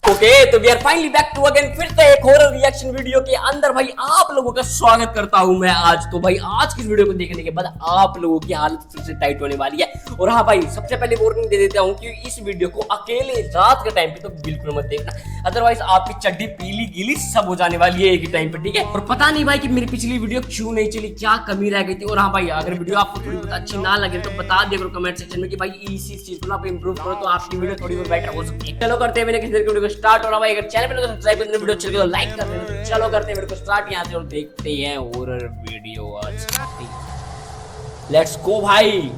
Okay तो we are finally back to again फिर से एक हॉरर रिएक्शन वीडियो के अंदर भाई आप लोगों का स्वागत करता हूं मैं आज। तो भाई आज की वीडियो को देखने के बाद आप लोगों की हालत फिर से टाइट होने वाली है। और हाँ भाई सबसे पहले वार्निंग दे देता हूं कि इस वीडियो को अकेले रात के टाइम पे तो बिल्कुल मत देखना, अदरवाइज आपकी चड्डी पीली गीली सब हो जाने वाली है एक ही टाइम पे, ठीक है। और पता नहीं भाई कि मेरी पिछली वीडियो क्यों नहीं चली, क्या कमी रह गई थी। और हाँ भाई अगर वीडियो आपको थोड़ी बहुत अच्छी ना लगे तो बता दिया करो कमेंट सेक्शन में कि भाई इसी चीज को आप इंप्रूव करो तो आपकी वीडियो थोड़ी बहुत बेटर हो सकती है। चलो करते हैं मैंने किसी वीडियो को स्टार्ट। और भाई अगर चैनल पे सब्सक्राइब करते वीडियो अच्छी लगे तो लाइक कर देना। चलो करते हैं वीडियो को स्टार्ट यहाँ से और देखते हैं हॉरर वीडियो आज। लेट्स गो भाई।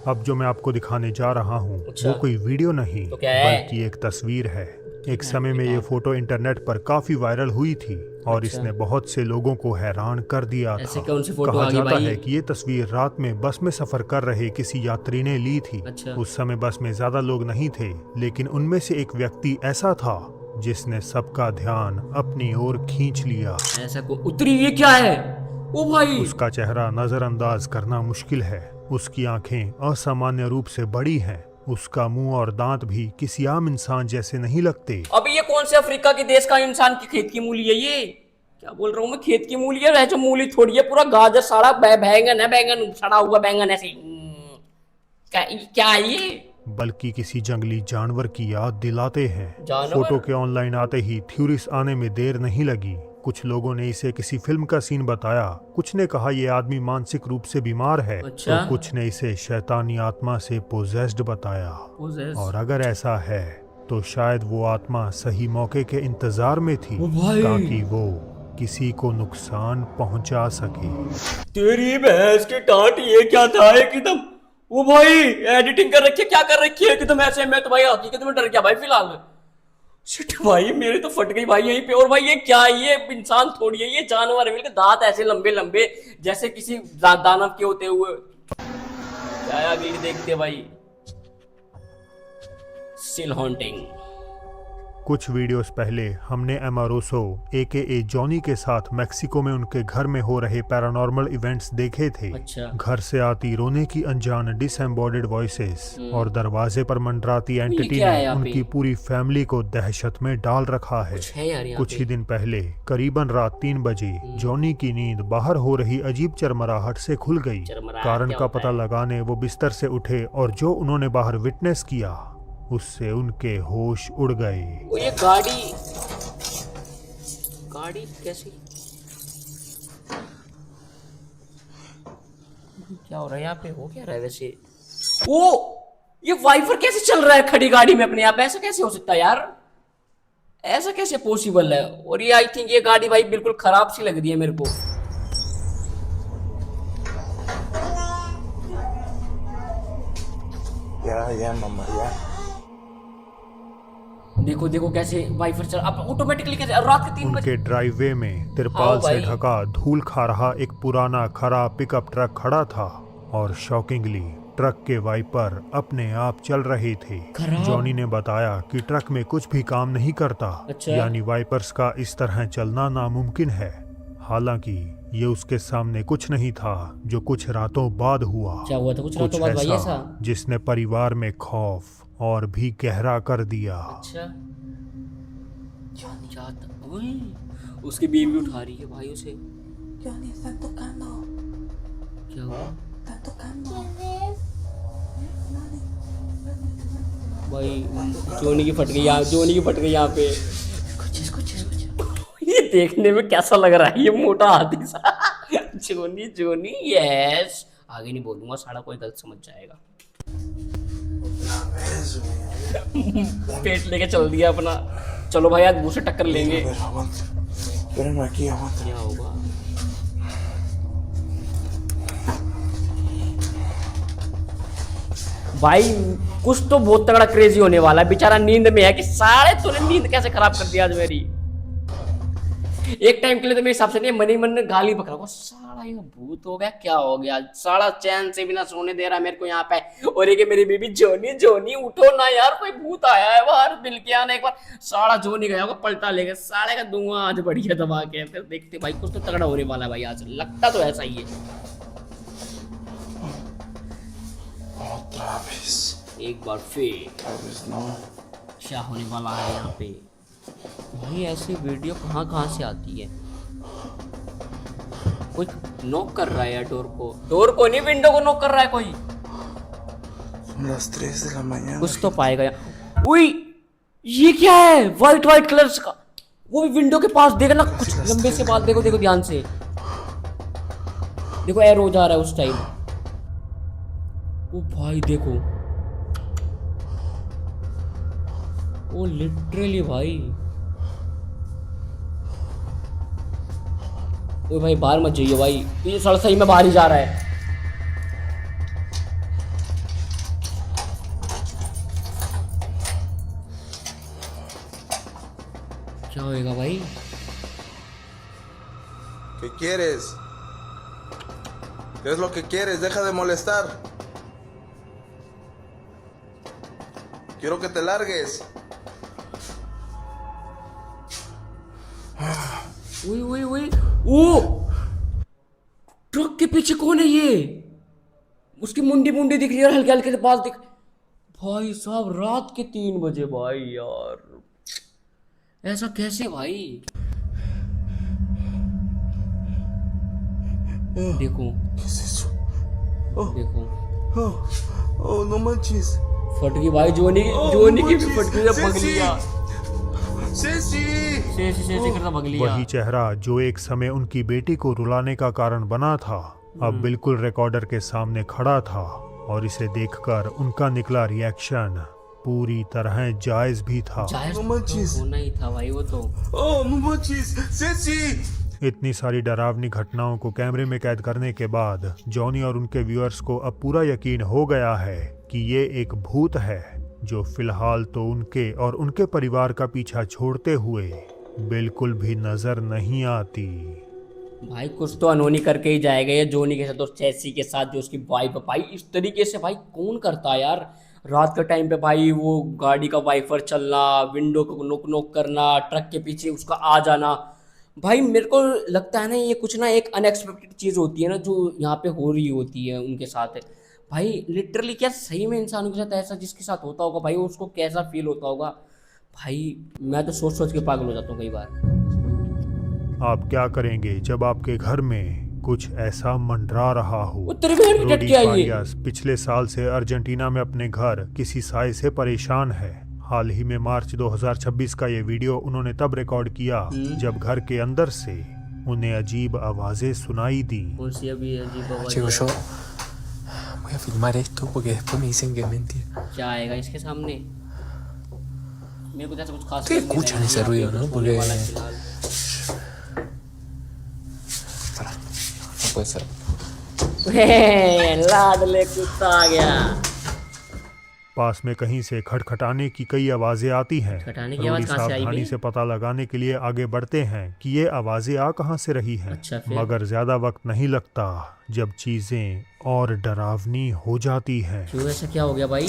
अब जो मैं आपको दिखाने जा रहा हूँ अच्छा। वो कोई वीडियो नहीं तो क्या है? बल्कि एक तस्वीर है। एक समय में ये फोटो इंटरनेट पर काफी वायरल हुई थी और अच्छा। इसने बहुत से लोगों को हैरान कर दिया ऐसे था। कौन सी फोटो कहा आ गई जाता भाई? है कि ये तस्वीर रात में बस में सफर कर रहे किसी यात्री ने ली थी। अच्छा। उस समय बस में ज्यादा लोग नहीं थे, लेकिन उनमें से एक व्यक्ति ऐसा था जिसने सबका ध्यान अपनी ओर खींच लिया। ऐसा को उतरी ये क्या है? ओ भाई उसका चेहरा नजरअंदाज करना मुश्किल है। उसकी आंखें असामान्य रूप से बड़ी हैं। उसका मुंह और दांत भी किसी आम इंसान जैसे नहीं लगते। अभी ये कौन से अफ्रीका के देश का इंसान की खेत की मूली है? ये क्या बोल रहा हूँ मैं, खेत की मूली है जो मूली थोड़ी है, पूरा गाजर सारा बैंगन है, बैंगन सड़ा हुआ बैंगन ऐसे क्या है ये? बल्कि किसी जंगली जानवर की याद दिलाते हैं। जानवर? फोटो के ऑनलाइन आते ही थ्योरीज आने में देर नहीं लगी। कुछ लोगों ने इसे किसी फिल्म का सीन बताया, कुछ ने कहा ये आदमी मानसिक रूप से बीमार है, अच्छा? तो कुछ ने इसे शैतानी आत्मा से पोजेस्ड बताया। और अगर ऐसा है तो शायद वो आत्मा सही मौके के इंतजार में थी ताकि वो किसी को नुकसान पहुंचा सके। तेरी भैंस की टाट, ये क्या था एकदम? वो भाई एडिटिंग कर रखी है, क्या कर रखी है एकदम ऐसे? मैं तो भाई हकीकत में डर गया भाई फिलहाल। शिट भाई मेरी तो फट गई भाई यहीं पे। और भाई ये क्या है? ये इंसान थोड़ी है, ये जानवर है। मिलके दांत ऐसे लंबे लंबे जैसे किसी दानव के होते हुए। क्या आगे देखते भाई। Still haunting. कुछ वीडियोस पहले हमने एमारोसो AKA जॉनी के साथ मेक्सिको में उनके घर में हो रहे पैरानॉर्मल इवेंट्स देखे थे। अच्छा। घर से आती रोने की अनजान डिसएम्बॉडिड वॉइसेस और दरवाजे पर मंडराती एंटिटी क्या है ने यहाँ पे? उनकी पूरी फैमिली को दहशत में डाल रखा है। कुछ है यार यहाँ कुछ पे। ही दिन पहले करीबन रात 3 बजे जॉनी की नींद बाहर हो रही अजीब चरमराहट से खुल गई। चरमराहट कारण क्या का होता पता है? लगाने वो बिस्तर से उठे और जो उन्होंने बाहर विटनेस किया उससे उनके होश उड़ गए। वो ये गाड़ी कैसी? क्या हो रहा है यहाँ पे? हो क्या रहा है वैसे? ओ ये वाइपर कैसे चल रहा है खड़ी गाड़ी में अपने आप? ऐसा कैसे हो सकता है यार? ऐसा कैसे पॉसिबल है? और ये आई थिंक ये गाड़ी भाई बिल्कुल खराब सी लग रही है मेरे को। या मम्मा या देखो देखो कैसे वाइपर चल अब ऑटोमेटिकली कैसे रात के 3 बजे। उनके ड्राइववे में तिरपाल हाँ से भाई। ढका धूल खा रहा एक पुराना खराब पिकअप ट्रक खड़ा था और शॉकिंगली ट्रक के वाइपर अपने आप चल रहे थे। खराब? जॉनी ने बताया कि ट्रक में कुछ भी काम नहीं करता। अच्छा। यानी वाइपर्स का इस तरह चलना नामुमकिन है। हालांकि ये उसके सामने कुछ नहीं था जो कुछ रातों बाद हुआ। क्या हुआ था कुछ रातों कुछ बाद भाई ऐसा ऐसा? जिसने परिवार में खौफ और भी गहरा कर दिया। अच्छा ओए, उसकी बीवी उठा रही है भाई उसे। Johnny, están tocando. क्या हुआ Están tocando. भाई? जोनी की फट गई यहाँ, जोनी की फट गई यहाँ पे। ये देखने में कैसा लग रहा है ये मोटा हाथी सा? जोनी जोनी यस। आगे नहीं बोलूंगा, सारा कोई गलत समझ जाएगा। पेट लेके चल दिया अपना। चलो भाई आज मुंह से टक्कर लेंगे। Espérame aquí, aguanta. क्या होगा? भाई कुछ तो बहुत तगड़ा क्रेजी होने वाला है। बेचारा नींद में है कि साले तूने नींद कैसे खराब कर दिया आज मेरी। एक टाइम के लिए तो मेरे हिसाब से नहीं, मन ही मन गाली पकड़ा को, साला ये भूत हो गया क्या हो गया? साला चैन से बिना सोने दे रहा मेरे को यहाँ पे। और ये मेरी बीबी जोनी जोनी उठो ना यार, कोई भूत आया है बाहर। दिल के आने एक बार साला जोनी गया होगा पलटा लेके, साले का दूंगा आज बढ़िया दबा के। फिर देखते भाई कुछ तो तगड़ा होने वाला है भाई आज, लगता तो ऐसा ही है। Otra vez. एक बार फिर Tal vez no. क्या होने वाला है यहाँ पे भाई? ऐसी वीडियो कहाँ कहाँ से आती है? कोई नॉक कर रहा है यार डोर को नहीं, विंडो को नॉक कर रहा है कोई। Son las 3 de la mañana. कुछ तो पाएगा यार। उई, ये क्या है? वाइट कलर्स का, वो भी विंडो के पास। देखना कुछ लंबे से बाल, देखो देखो ध्यान से, देखो एरो जा रहा है उस टाइम। ओ भाई देखो, ओ लिटरली भाई। ओ भाई बाहर मत जाइए भाई, ये साला सही में बाहर ही जा रहा है। क्या होएगा भाई? ¿Qué quieres? ¿Qué es lo que quieres? Deja de molestar. Quiero que te largues. उई, ओ ट्रक के पीछे कौन है ये? उसकी मुंडी दिख रही है और हल्के हल्के से बाल दिख। भाई साहब रात के 3 बजे भाई यार, ऐसा कैसे भाई? देखो ¿Qué es eso? देखो, Oh, no manches. फट गई भाई। जोनी की भी फट गई, पग लिया। Ceci. से करता पग लिया। वही चेहरा जो एक समय उनकी बेटी को रुलाने का कारण बना था, अब बिल्कुल रिकॉर्डर के सामने खड़ा था, और इसे देखकर उनका निकला रिएक्शन पूरी तरह जायज भी था। जायज No manches. होना ही था भाई वो तो। Oh, no manches. Ceci. इतनी सारी डरावनी घटनाओं को कैमरे में कैद करने के बाद जॉनी और उनके व्यूअर्स को अब पूरा यकीन हो गया है कि ये एक भूत है जो फिलहाल तो उनके और उनके परिवार का पीछा छोड़ते हुए बिल्कुल भी नजर नहीं आती। भाई कुछ तो अनहोनी करके ही जाएगा ये जोनी के साथ और चेसी के साथ, जो उसकी वाइफ है। भाई इस तरीके से भाई कौन करता है यार रात के टाइम पे? भाई वो गाड़ी का वाइफर चलना, विंडो को नोक नोक करना, ट्रक के पीछे उसका आ जाना। भाई मेरे को लगता है ना ये कुछ ना एक अनएक्सपेक्टेड चीज़ होती है ना, जो यहाँ पे हो रही होती है उनके साथ। भाई लिटरली क्या सही में इंसानों के साथ ऐसा जिसके साथ होता होगा भाई, उसको कैसा फील होता होगा भाई? मैं तो सोच के पागल हो जाता हूँ कई बार। आप क्या करेंगे जब आपके घर में कुछ ऐसा मंडरा रहा हो? उत्तर में रोडी टट क्या ये? फारियास पिछले साल से अर्जेंटीना में अपने घर किसी साय से परेशान है। हाल ही में मार्च 2026 का ये वीडियो उन्होंने तब रिकॉर्ड किया जब घर के अंदर से उन्हें अजीब आवाजें सुनाई दी। कौन सी अभी अजीब आवाज़? Chicos, yo voy a filmar esto porque después me dicen que es mentira. क्या आएगा इसके सामने? मेरे को तो ऐसा कुछ खास Ustedes नहीं escuchan लगा ese यहाँ पे ruido, कुछ ¿no? होने Porque- वाला है फिलहाल। Pará, no puede ser. लाडले कुत्ता आ गया। पास में कहीं से खटखटाने की कई आवाजें आती हैं। खटखटाने की आवाज रोडी कहाँ से आई सावधानी बे? से पता लगाने के लिए आगे बढ़ते हैं कि ये आवाजें आ कहां से रही हैं। अच्छा, फिर? मगर ज्यादा वक्त नहीं लगता जब चीजें और डरावनी हो जाती हैं। क्यों ऐसा क्या हो गया भाई?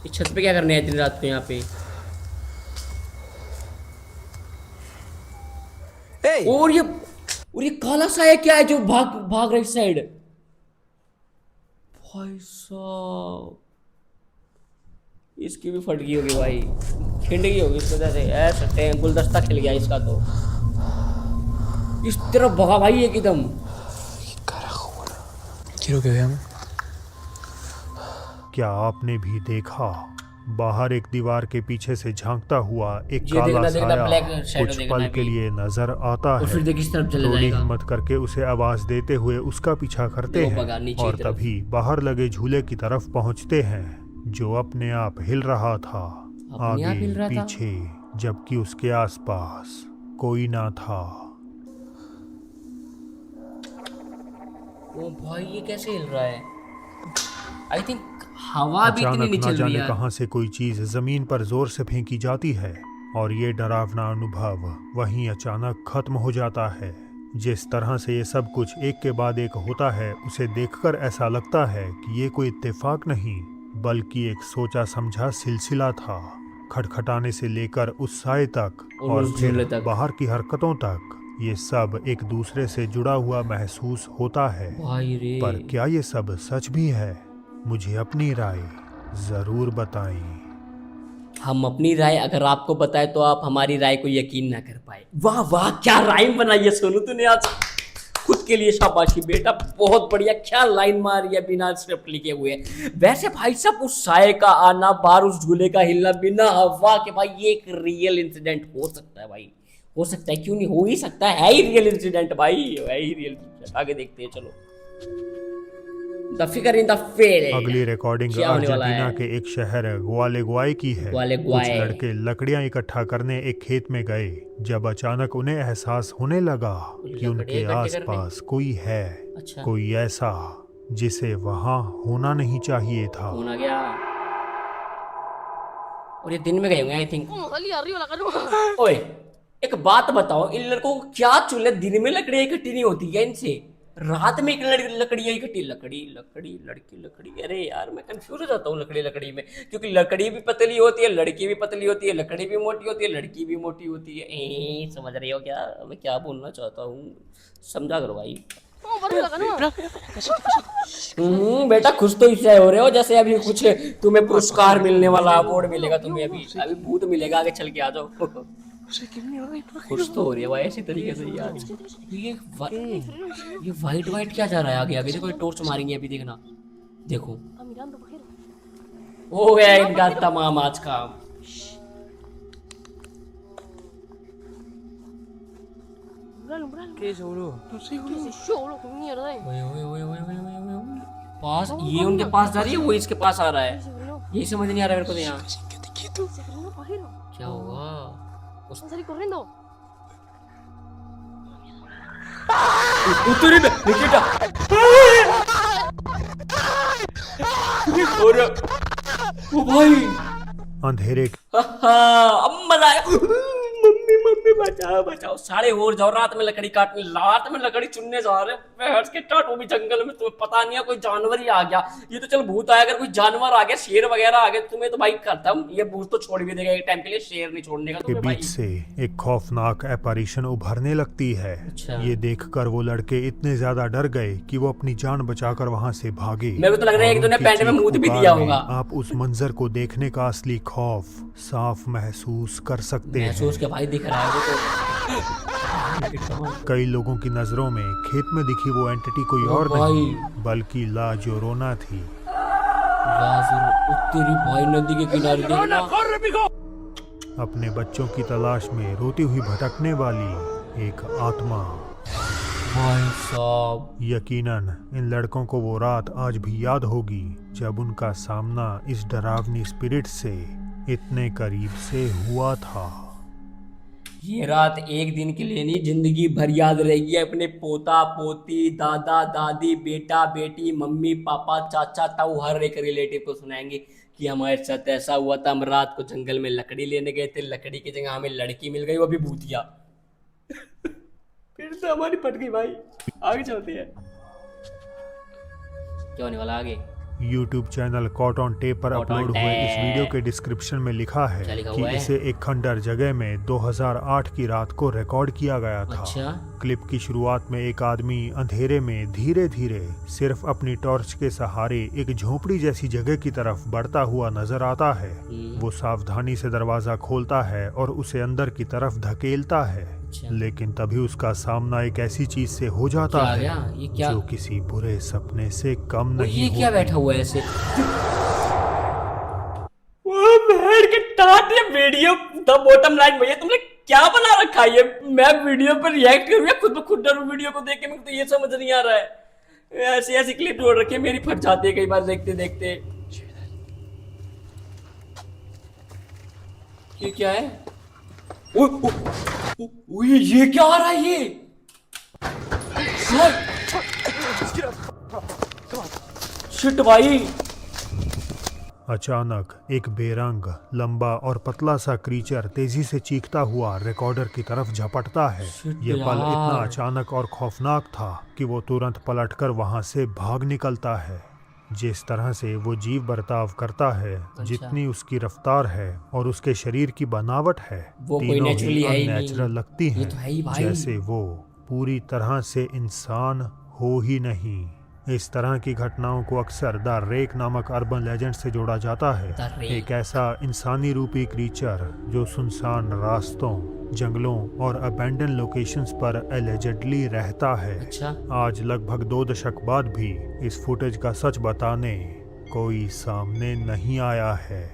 इस छत पे क्या करने आए दिन रात को यहाँ पे? ¡Ey! और ये काला सा है क्या है जो भाग रहा है इस साइड? भाई साहब इसकी भी फट गई होगी भाई, छिंड गई होगी इस वजह से। ऐसा गुलदस्ता खिल गया इसका तो। इस तरफ भगा भाई एकदम। ¿Qué carajo, boludo? Quiero que vean. क्या आपने भी देखा बाहर एक दीवार के पीछे से झांकता हुआ एक ये काला देखना, black साया shadow कुछ देखना पल है के अभी। लिए नजर आता और फिर है। देख इस तरफ चले रोडी जाएगा। हिम्मत करके उसे आवाज देते हुए उसका पीछा करते देखो भगा हैं नीचे और की तरफ। तभी बाहर लगे झूले की तरफ पहुंचते हैं जो अपने आप हिल रहा था, अपने आप हिल आगे रहा था? पीछे, जबकि उसके आसपास कोई ना था। ओ भाई ये कैसे हिल रहा है? आई थिंक हवा भी इतनी अचानक नहीं न चल रही जाने है। कहां से कोई चीज जमीन पर जोर से फेंकी जाती है और ये डरावना अनुभव वहीं अचानक खत्म हो जाता है। जिस तरह से ये सब कुछ एक के बाद एक होता है, उसे देखकर ऐसा लगता है कि ये कोई इत्तेफाक नहीं बल्कि एक सोचा समझा सिलसिला था। खटखटाने से लेकर उस साए तक और उस झूले फिर तक। बाहर की हरकतों तक, ये सब एक दूसरे से जुड़ा हुआ महसूस होता है। भाई रे पर क्या ये सब सच भी है? मुझे अपनी राय जरूर बताएं। हम अपनी राय अगर आपको बताए तो आप हमारी राय को यकीन ना कर पाए। वाह वाह, क्या राइम बनाई है सोनू तूने आज, खुद के लिए शाबाशी बेटा, बहुत बढ़िया, क्या लाइन मारी है बिना स्क्रिप्ट लिखे हुए। वैसे भाई साहब उस साए का आना, बाहर उस झूले का हिलना बिना हवा के, भाई ये एक रियल इंसिडेंट हो सकता है भाई, हो सकता है, क्यों नहीं, हो ही सकता है ही रियल इंसिडेंट भाई, है ही रियल इंसिडेंट। आगे देखते हैं चलो। The figure in the fail. अगली रिकॉर्डिंग अर्जेंटीना के एक शहर ग्वालेगुआई की है। कुछ लड़के लकड़ियां इकट्ठा करने एक खेत में गए जब अचानक उन्हें एहसास होने लगा कि उनके आसपास कोई है। अच्छा। कोई ऐसा जिसे वहां होना नहीं चाहिए था। होना गया, और ये दिन में गए होंगे आई थिंक। ओए एक बात बताओ, इन लड़कों को क्या चूल्हे दिन में लकड़ियां इकट्ठी नहीं होती है इनसे, रात में लकड़ियां इकट्ठी, लकड़ी लकड़ी लड़की लकड़ी, अरे यार मैं कंफ्यूज हो जाता हूँ लकड़ी में, क्योंकि लकड़ी भी पतली होती है, लड़की भी पतली होती है, लकड़ी भी मोटी होती है, लड़की भी मोटी होती है। समझ रहे हो क्या मैं क्या बोलना चाहता हूँ, समझा करो भाई। बेटा खुश तो इससे हो रहे हो जैसे अभी कुछ तुम्हें पुरस्कार मिलने वाला, अवार्ड मिलेगा तुम्हें, अभी भूत मिलेगा, आगे चल के आ जाओ। खुश तो हो रही है भाई ऐसी तरीके से यार। ये वाइट क्या जा रहा है आगे आगे, देखो टॉर्च मारेंगे अभी, देखना देखो, हो गया इनका तमाम आज का। पास ये उनके पास जा रही है, वो इसके पास आ रहा है, यही समझ नहीं आ रहा मेरे को तो यहाँ क्या हुआ। निकिता ओ भाई अंधेरे अब मजा आया। मम्मी बचाओ बचाओ, साढ़े और जाओ, रात में लकड़ी काटने, रात में लकड़ी चुनने जा रहे बैठ के टाट, वो भी जंगल में, तुम्हें पता नहीं है कोई जानवर ही आ गया, ये तो चल भूत आया, अगर कोई जानवर आ गया, शेर वगैरह आ गया तुम्हें तो भाई खत्म, ये भूत तो छोड़ भी देगा एक टाइम के लिए, शेर नहीं छोड़ने का के बीच से एक खौफनाक एपैरिशन उभरने लगती है। अच्छा। ये देखकर वो लड़के इतने ज्यादा डर गए कि वो अपनी जान बचाकर वहाँ से भागे। मेरे को तो लग रहा है एक ने पैंट में मूत भी दिया होगा। आप उस मंजर को देखने का असली खौफ साफ महसूस कर सकते हैं। महसूस के भाई दिख रहा है वो तो। कई लोगों की नजरों में खेत में दिखी वो एंटिटी कोई और नहीं बल्कि ला जोरोना थी। तेरी भाई नदी के किनारे देखना, अपने बच्चों की तलाश में रोती हुई भटकने वाली एक आत्मा। भाई साहब यकीनन इन लड़कों को वो रात आज भी याद होगी जब उनका सामना इस डरावनी स्पिरिट से इतने करीब से हुआ था। ये रात एक दिन के लिए नहीं, जिंदगी भर याद रहेगी। अपने पोता पोती, दादा दादी, बेटा बेटी, मम्मी पापा, चाचा ताऊ, हर एक रिलेटिव को सुनाएंगे कि हमारे साथ ऐसा हुआ था, हम रात को जंगल में लकड़ी लेने गए थे, लकड़ी की जगह हमें लड़की मिल गई, वो भी भूतिया। फिर तो हमारी पट गई भाई। आगे चलते हैं, क्या होने वाला आगे। YouTube channel caught on tape पर अपलोड हुए इस वीडियो के डिस्क्रिप्शन में लिखा है कि इसे एक खंडर जगह में 2008 की रात को रिकॉर्ड किया गया था। अच्छा? क्लिप की शुरुआत में एक आदमी अंधेरे में धीरे धीरे सिर्फ अपनी टॉर्च के सहारे एक झोपड़ी जैसी जगह की तरफ बढ़ता हुआ नजर आता है। वो सावधानी से दरवाजा खोलता है और उसे अंदर की तरफ धकेलता है। लेकिन तभी उसका सामना एक ऐसी चीज से हो जाता है ये क्या? जो किसी बुरे सपने से कम नहीं। ये क्या बैठा हुआ है ऐसे? वो भेड़ के टाट, ये वीडियो द बॉटम लाइन भैया तुमने क्या बना रखा है? मैं वीडियो पर रिएक्ट करूँ या खुद ब खुद डरूं वीडियो को देख के? मुझे तो ये समझ नहीं आ रहा है। ऐसी ऐसी क्लिप जोड़ रखी है, मेरी फट जाती है कई बार देखते देखते। ये क्या है? ये क्या आ रहा है? ये शिट भाई। अचानक एक बेरंग, लंबा और पतला सा क्रीचर तेजी से चीखता हुआ रिकॉर्डर की तरफ झपटता है। ये पल इतना अचानक और खौफनाक था कि वो तुरंत पलटकर वहां से भाग निकलता है। जिस तरह से वो जीव बर्ताव करता है, जितनी उसकी रफ्तार है और उसके शरीर की बनावट है, वो तीनों ही है नेचुरल लगती हैं, तो है ही भाई। जैसे वो पूरी तरह से इंसान हो ही नहीं। इस तरह की घटनाओं को अक्सर द रेक नामक अर्बन लेजेंड से जोड़ा जाता है। The Rake। एक ऐसा इंसानी रूपी क्रीचर जो सुनसान रास्तों, जंगलों और अबैंडन लोकेशंस पर एलिजेडली रहता है। अच्छा। आज लगभग 2 दशक बाद भी इस फुटेज का सच बताने कोई सामने नहीं आया है।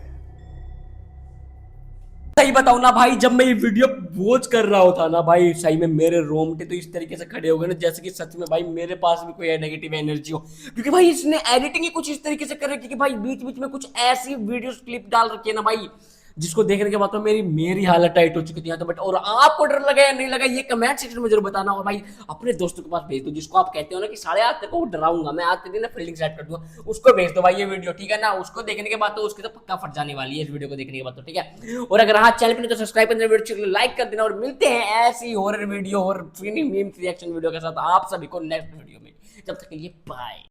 सही बताऊं ना भाई, जब मैं ये वीडियो वॉच कर रहा होता ना भाई, सही में मेरे रोंगटे तो इस तरीके से खड़े हो गए ना, जैसे कि सच में भाई मेरे पास भी कोई नेगेटिव एनर्जी हो। क्योंकि भाई इसने एडिटिंग ही कुछ इस तरीके से कर रखी कि भाई बीच बीच में कुछ ऐसी वीडियो क्लिप डाल रखी है ना भाई, जिसको देखने के बाद तो मेरी हालत टाइट हो चुकी थी। तो बट और आपको डर लगा या नहीं लगा, ये कमेंट सेक्शन में जरूर बताना। और भाई अपने दोस्तों के पास भेज दो, जिसको आप कहते हो ना कि साढ़े 8 तक को डराऊंगा मैं, आज के दिन फील्डिंग सेट कर दूंगा, उसको भेज दो भाई ये वीडियो, ठीक है ना। उसको देखने के बाद तो उसकी तो पक्का फट जाने वाली है इस वीडियो को देखने के बाद तो, ठीक है। और अगर हाँ चैनल पर तो सब्सक्राइब करना, वीडियो लाइक कर देना। और मिलते हैं ऐसी हॉरर वीडियो और फनी मीम्स रिएक्शन वीडियो के साथ आप सभी को नेक्स्ट वीडियो में। जब तक के लिए बाय।